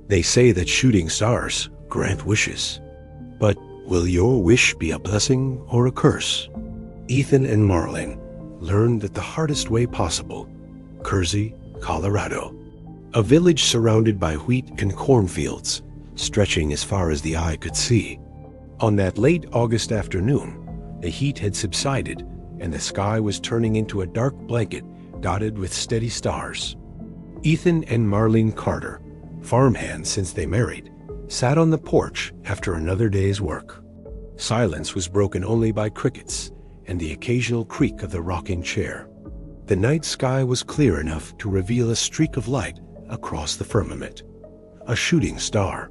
They say that shooting stars grant wishes. But will your wish be a blessing or a curse? Ethan and Marlene learned that the hardest way possible. Kersey, Colorado. A village surrounded by wheat and cornfields, stretching as far as the eye could see. On that late August afternoon, the heat had subsided and the sky was turning into a dark blanket dotted with steady stars. Ethan and Marlene Carter, farmhands since they married, sat on the porch after another day's work. Silence was broken only by crickets and the occasional creak of the rocking chair. The night sky was clear enough to reveal a streak of light across the firmament. A shooting star.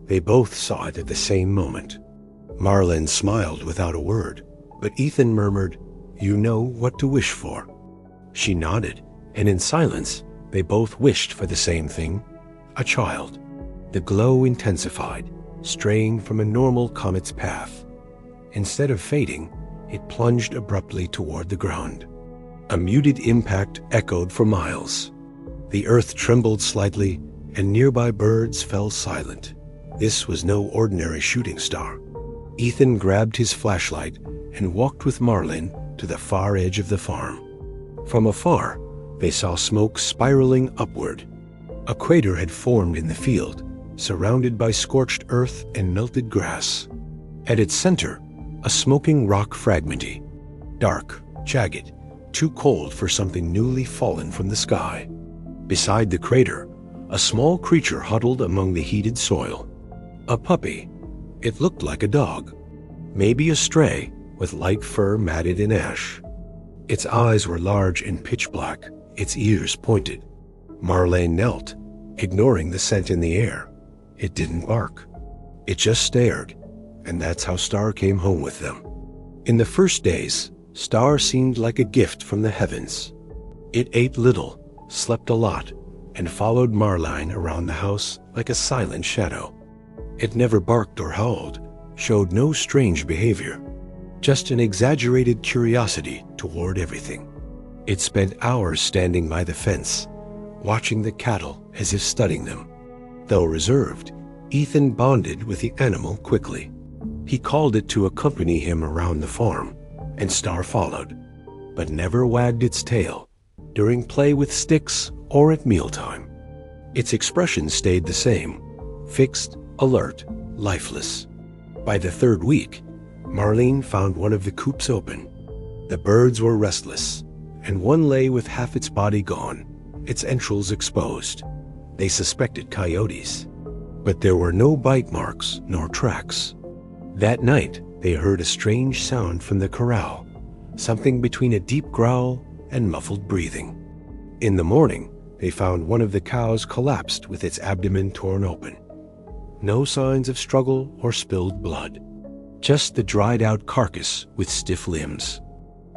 They both saw it at the same moment. Marlene smiled without a word, but Ethan murmured, "You know what to wish for." She nodded, and in silence, they both wished for the same thing, a child. The glow intensified, straying from a normal comet's path. Instead of fading, it plunged abruptly toward the ground. A muted impact echoed for miles. The earth trembled slightly, and nearby birds fell silent. This was no ordinary shooting star. Ethan grabbed his flashlight and walked with Marlene to the far edge of the farm. From afar, they saw smoke spiraling upward. A crater had formed in the field, surrounded by scorched earth and melted grass. At its center, a smoking rock fragmenty, dark, jagged, too cold for something newly fallen from the sky. Beside the crater, a small creature huddled among the heated soil. A puppy. It looked like a dog. Maybe a stray, with light fur matted in ash. Its eyes were large and pitch black, its ears pointed. Marlene knelt, ignoring the scent in the air. It didn't bark. It just stared, and that's how Star came home with them. In the first days, Star seemed like a gift from the heavens. It ate little, slept a lot, and followed Marlene around the house like a silent shadow. It never barked or howled, showed no strange behavior, just an exaggerated curiosity toward everything. It spent hours standing by the fence, watching the cattle as if studying them. Though reserved, Ethan bonded with the animal quickly. He called it to accompany him around the farm, and Star followed, but never wagged its tail during play with sticks or at mealtime. Its expression stayed the same, fixed, alert, lifeless. By the third week, Marlene found one of the coops open. The birds were restless, and one lay with half its body gone, its entrails exposed. They suspected coyotes, but there were no bite marks nor tracks. That night, they heard a strange sound from the corral, something between a deep growl and muffled breathing. In the morning, they found one of the cows collapsed with its abdomen torn open. No signs of struggle or spilled blood, just the dried-out carcass with stiff limbs.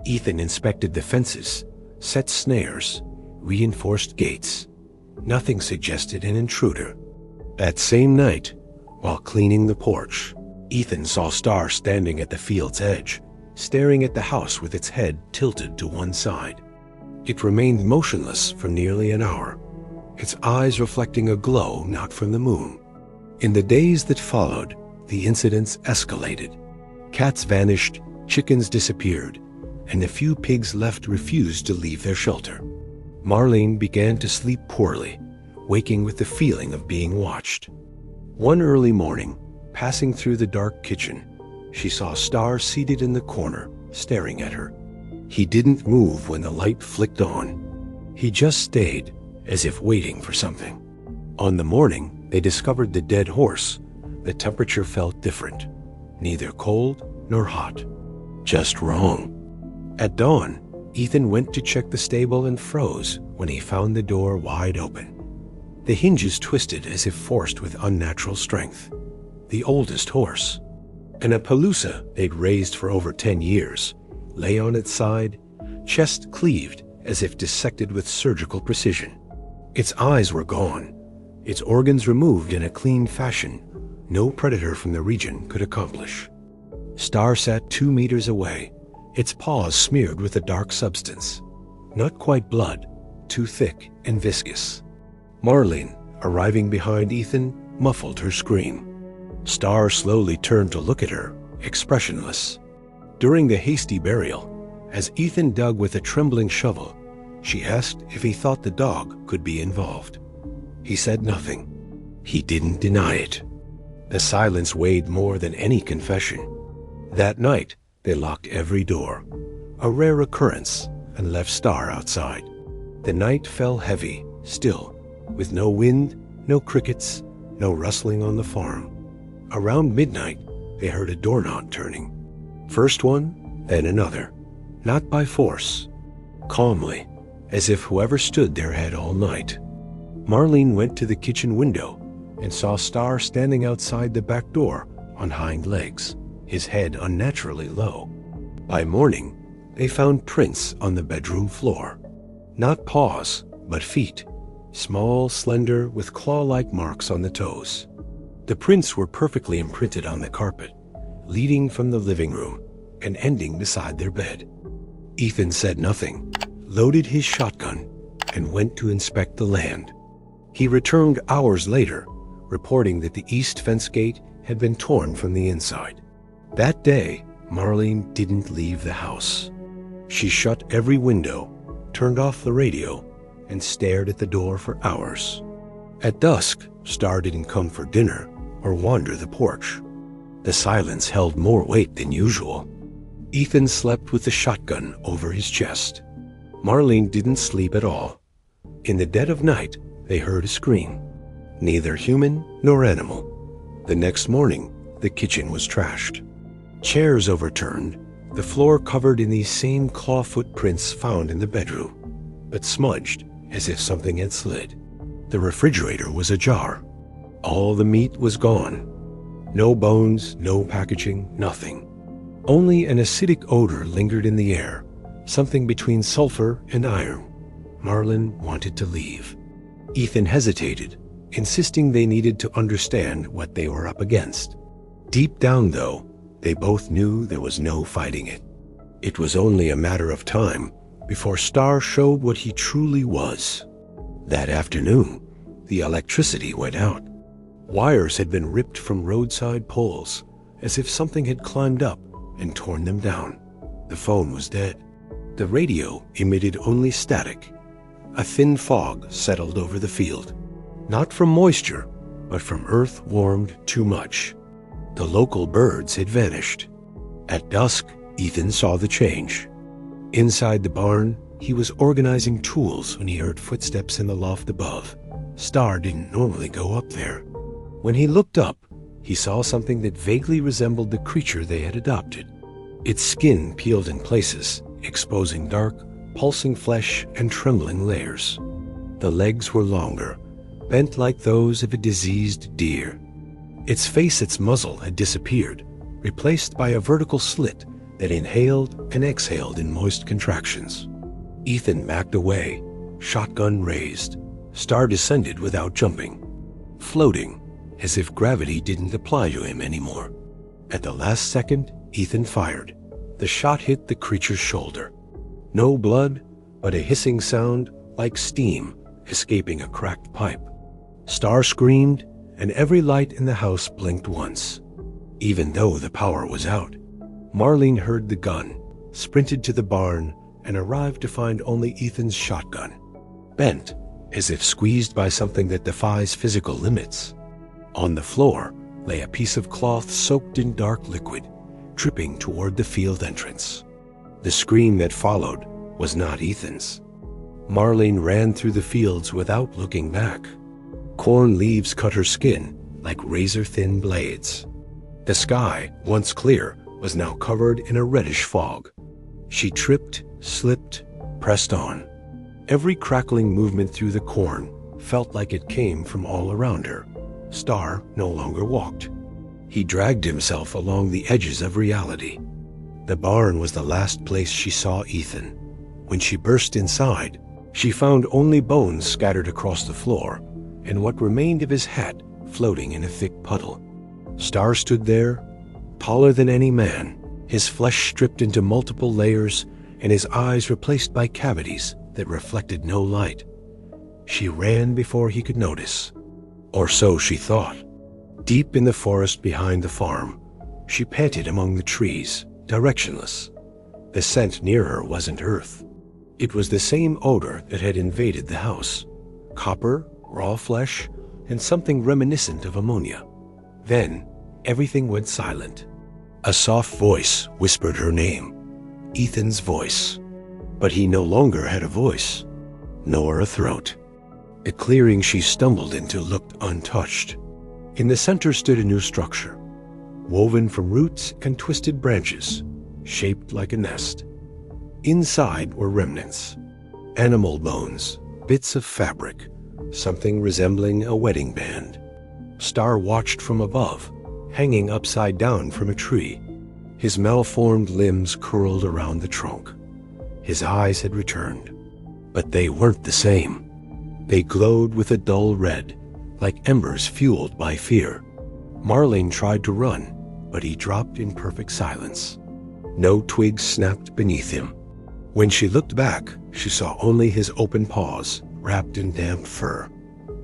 Ethan inspected the fences, set snares, reinforced gates. Nothing suggested an intruder. That same night, while cleaning the porch, Ethan saw Star standing at the field's edge, staring at the house with its head tilted to one side. It remained motionless for nearly an hour, its eyes reflecting a glow not from the moon. In the days that followed, the incidents escalated. Cats vanished, chickens disappeared, and the few pigs left refused to leave their shelter. Marlene began to sleep poorly, waking with the feeling of being watched. One early morning, passing through the dark kitchen, she saw Star seated in the corner, staring at her. He didn't move when the light flicked on. He just stayed, as if waiting for something. On the morning, they discovered the dead horse. The temperature felt different, neither cold nor hot, just wrong. At dawn, Ethan went to check the stable and froze when he found the door wide open. The hinges twisted as if forced with unnatural strength. The oldest horse, an Appaloosa they'd raised for over 10 years, lay on its side, chest cleaved as if dissected with surgical precision. Its eyes were gone, its organs removed in a clean fashion no predator from the region could accomplish. Star sat 2 meters away, its paws smeared with a dark substance. Not quite blood, too thick and viscous. Marlene, arriving behind Ethan, muffled her scream. Star slowly turned to look at her, expressionless. During the hasty burial, as Ethan dug with a trembling shovel, she asked if he thought the dog could be involved. He said nothing. He didn't deny it. The silence weighed more than any confession. That night, they locked every door, a rare occurrence, and left Star outside. The night fell heavy, still, with no wind, no crickets, no rustling on the farm. Around midnight, they heard a doorknob turning. First one, then another. Not by force. Calmly, as if whoever stood there had all night. Marlene went to the kitchen window and saw Star standing outside the back door on hind legs, his head unnaturally low. By morning, they found prints on the bedroom floor. Not paws, but feet, small, slender, with claw-like marks on the toes. The prints were perfectly imprinted on the carpet, leading from the living room and ending beside their bed. Ethan said nothing, loaded his shotgun, and went to inspect the land. He returned hours later, reporting that the east fence gate had been torn from the inside. That day, Marlene didn't leave the house. She shut every window, turned off the radio, and stared at the door for hours. At dusk, Star didn't come for dinner or wander the porch. The silence held more weight than usual. Ethan slept with the shotgun over his chest. Marlene didn't sleep at all. In the dead of night, they heard a scream. Neither human nor animal. The next morning, the kitchen was trashed. Chairs overturned, the floor covered in these same claw footprints found in the bedroom, but smudged as if something had slid. The refrigerator was ajar. All the meat was gone. No bones, no packaging, nothing. Only an acidic odor lingered in the air, something between sulfur and iron. Marlene wanted to leave. Ethan hesitated, insisting they needed to understand what they were up against. Deep down, though, they both knew there was no fighting it. It was only a matter of time before Star showed what he truly was. That afternoon, the electricity went out. Wires had been ripped from roadside poles, as if something had climbed up and torn them down. The phone was dead. The radio emitted only static. A thin fog settled over the field, not from moisture, but from earth warmed too much. The local birds had vanished. At dusk, Ethan saw the change. Inside the barn, he was organizing tools when he heard footsteps in the loft above. Star didn't normally go up there. When he looked up, he saw something that vaguely resembled the creature they had adopted. Its skin peeled in places, exposing dark, pulsing flesh and trembling layers. The legs were longer, bent like those of a diseased deer. Its face, its muzzle, had disappeared, replaced by a vertical slit that inhaled and exhaled in moist contractions. Ethan backed away, shotgun raised. Star descended without jumping, floating as if gravity didn't apply to him anymore. At the last second, Ethan fired. The shot hit the creature's shoulder. No blood, but a hissing sound like steam escaping a cracked pipe. Star screamed, and every light in the house blinked once. Even though the power was out, Marlene heard the gun, sprinted to the barn, and arrived to find only Ethan's shotgun, bent as if squeezed by something that defies physical limits. On the floor lay a piece of cloth soaked in dark liquid, dripping toward the field entrance. The scream that followed was not Ethan's. Marlene ran through the fields without looking back. Corn leaves cut her skin like razor-thin blades. The sky, once clear, was now covered in a reddish fog. She tripped, slipped, pressed on. Every crackling movement through the corn felt like it came from all around her. Star no longer walked. He dragged himself along the edges of reality. The barn was the last place she saw Ethan. When she burst inside, she found only bones scattered across the floor and what remained of his hat floating in a thick puddle. Star stood there, taller than any man, his flesh stripped into multiple layers and his eyes replaced by cavities that reflected no light. She ran before he could notice. Or so she thought. Deep in the forest behind the farm, she panted among the trees, directionless. The scent near her wasn't earth. It was the same odor that had invaded the house. Copper, raw flesh, and something reminiscent of ammonia. Then, everything went silent. A soft voice whispered her name, Ethan's voice. But he no longer had a voice, nor a throat. A clearing she stumbled into looked untouched. In the center stood a new structure, woven from roots and twisted branches, shaped like a nest. Inside were remnants, animal bones, bits of fabric, something resembling a wedding band. Star watched from above, hanging upside down from a tree. His malformed limbs curled around the trunk. His eyes had returned, but they weren't the same. They glowed with a dull red, like embers fueled by fear. Marlene tried to run, but he dropped in perfect silence. No twigs snapped beneath him. When she looked back, she saw only his open paws, wrapped in damp fur.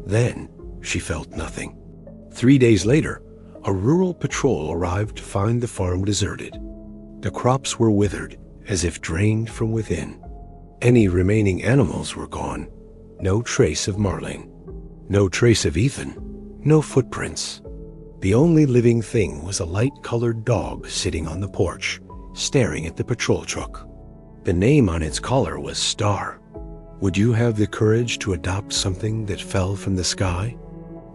Then she felt nothing. 3 days later, a rural patrol arrived to find the farm deserted. The crops were withered, as if drained from within. Any remaining animals were gone. No trace of Marlene. No trace of Ethan. No footprints. The only living thing was a light-colored dog sitting on the porch, staring at the patrol truck. The name on its collar was Star. Would you have the courage to adopt something that fell from the sky?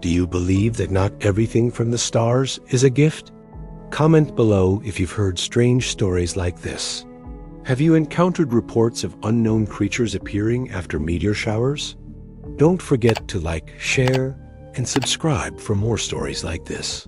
Do you believe that not everything from the stars is a gift? Comment below if you've heard strange stories like this. Have you encountered reports of unknown creatures appearing after meteor showers? Don't forget to like, share, and subscribe for more stories like this.